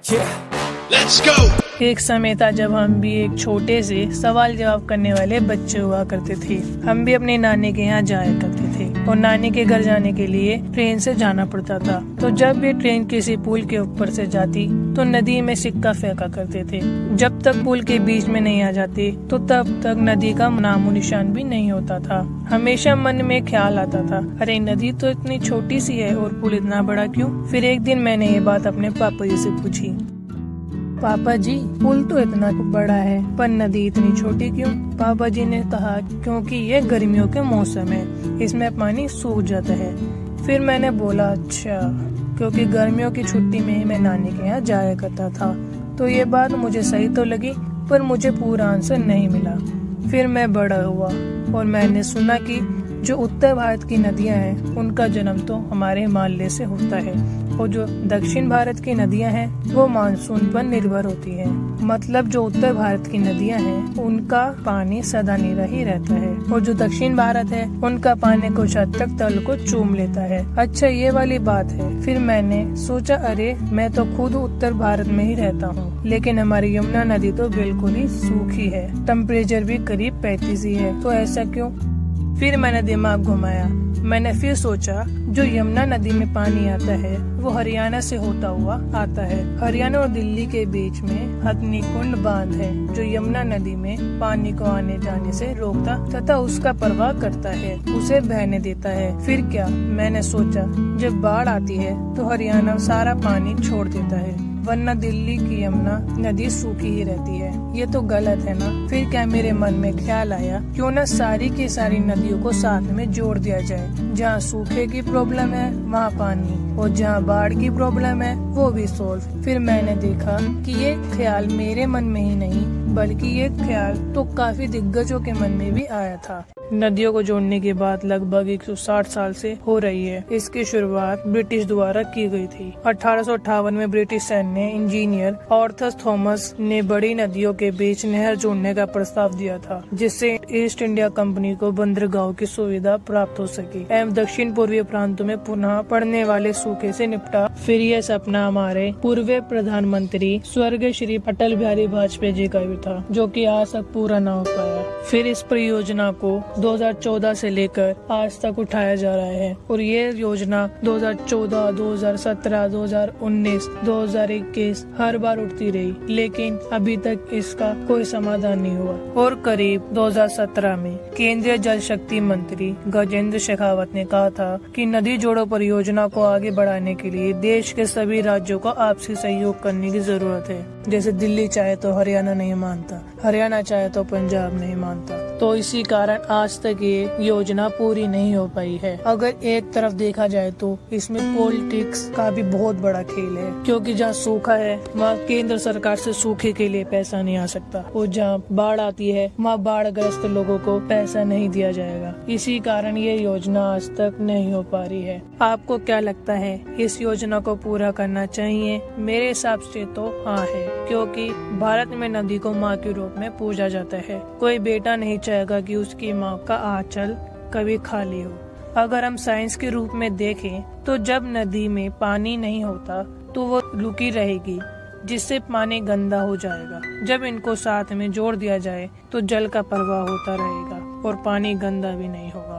Let's go! एक समय था जब हम भी एक छोटे से सवाल जवाब करने वाले बच्चे हुआ करते थे। हम भी अपने नानी के यहाँ जाया करते थे और नानी के घर जाने के लिए ट्रेन से जाना पड़ता था। तो जब भी ट्रेन किसी पुल के ऊपर से जाती तो नदी में सिक्का फेंका करते थे। जब तक पुल के बीच में नहीं आ जाती तो तब तक नदी का नामो निशान भी नहीं होता था। हमेशा मन में ख्याल आता था, अरे नदी तो इतनी छोटी सी है और पुल इतना बड़ा क्यों? फिर एक दिन मैंने ये बात अपने पापा जी से पूछी। पापा जी, पुल तो इतना बड़ा है पर नदी इतनी छोटी क्यों? पापा जी ने कहा, क्योंकि ये गर्मियों के मौसम है, इसमें पानी सूख जाता है। फिर मैंने बोला, अच्छा, क्योंकि गर्मियों की छुट्टी में मैं नानी के यहाँ जाया करता था। तो ये बात मुझे सही तो लगी पर मुझे पूरा आंसर नहीं मिला। फिर मैं बड़ा हुआ और मैंने सुना कि जो उत्तर भारत की नदियां हैं उनका जन्म तो हमारे हिमालय से होता है और जो दक्षिण भारत की नदियां हैं वो मानसून पर निर्भर होती है। मतलब जो उत्तर भारत की नदियां हैं उनका पानी सदा नीरा ही रहता है और जो दक्षिण भारत है उनका पानी कुछ हद तक तल को चूम लेता है। अच्छा, ये वाली बात है। फिर मैंने सोचा, अरे मैं तो खुद उत्तर भारत में ही रहता हूँ, लेकिन हमारी यमुना नदी तो बिल्कुल ही सूखी है, टेम्परेचर भी करीब 35 ही है, तो ऐसा क्यों? फिर मैंने दिमाग घुमाया। मैंने फिर सोचा, जो यमुना नदी में पानी आता है वो हरियाणा से होता हुआ आता है। हरियाणा और दिल्ली के बीच में हथनीकुंड बांध है जो यमुना नदी में पानी को आने जाने से रोकता तथा उसका प्रवाह करता है, उसे बहने देता है। फिर क्या, मैंने सोचा, जब बाढ़ आती है तो हरियाणा सारा पानी छोड़ देता है, वरना दिल्ली की यमुना नदी सूखी ही रहती है। ये तो गलत है ना? फिर क्या मेरे मन में ख्याल आया, क्यों न सारी की सारी नदियों को साथ में जोड़ दिया जाए। जहाँ सूखे की प्रॉब्लम है वहाँ पानी, और जहाँ बाढ़ की प्रॉब्लम है वो भी सोल्व। फिर मैंने देखा कि ये ख्याल मेरे मन में ही नहीं बल्कि ये ख्याल तो काफी दिग्गजों के मन में भी आया था। नदियों को जोड़ने की बात लगभग 160 साल से हो रही है। इसकी शुरुआत ब्रिटिश द्वारा की गई थी। 1858 में ब्रिटिश सैन्य इंजीनियर आर्थर थॉमस ने बड़ी नदियों के बीच नहर जोड़ने का प्रस्ताव दिया था, जिससे ईस्ट इंडिया कंपनी को बंदरगाहों की सुविधा प्राप्त हो सकी एवं दक्षिण पूर्वी प्रांतों में पुनः पड़ने वाले सूखे से निपटा। फिर यह सपना हमारे पूर्व प्रधानमंत्री स्वर्गीय श्री अटल बिहारी वाजपेयी जी का भी था, जो कि आज तक पूरा न हो पाया। फिर इस परियोजना को 2014 से लेकर आज तक उठाया जा रहा है और ये योजना 2014, 2017, 2019, 2021 हर बार उठती रही, लेकिन अभी तक इसका कोई समाधान नहीं हुआ। और करीब 2017 में केंद्रीय जल शक्ति मंत्री गजेंद्र शेखावत ने कहा था कि नदी जोड़ो परियोजना को आगे बढ़ाने के लिए देश के सभी राज्यों को आपसी सहयोग करने की जरूरत है। जैसे दिल्ली चाहे तो हरियाणा नहीं मानता, हरियाणा चाहे तो पंजाब नहीं मानता, तो इसी कारण आज तक ये योजना पूरी नहीं हो पाई है। अगर एक तरफ देखा जाए तो इसमें पॉलिटिक्स का भी बहुत बड़ा खेल है, क्योंकि जहाँ सूखा है वहाँ केंद्र सरकार से सूखे के लिए पैसा नहीं आ सकता और जहाँ बाढ़ आती है वहाँ बाढ़ ग्रस्त लोगों को पैसा नहीं दिया जाएगा। इसी कारण ये योजना आज तक नहीं हो पा रही है। आपको क्या लगता है, इस योजना को पूरा करना चाहिए? मेरे हिसाब से तो हाँ है, क्योंकि भारत में नदी को माँ के रूप में पूजा जाता है। कोई बेटा नहीं चाहेगा कि उसकी माँ का आंचल कभी खाली हो। अगर हम साइंस के रूप में देखें तो जब नदी में पानी नहीं होता तो वो रुकी रहेगी, जिससे पानी गंदा हो जाएगा। जब इनको साथ में जोड़ दिया जाए तो जल का प्रवाह होता रहेगा और पानी गंदा भी नहीं होगा।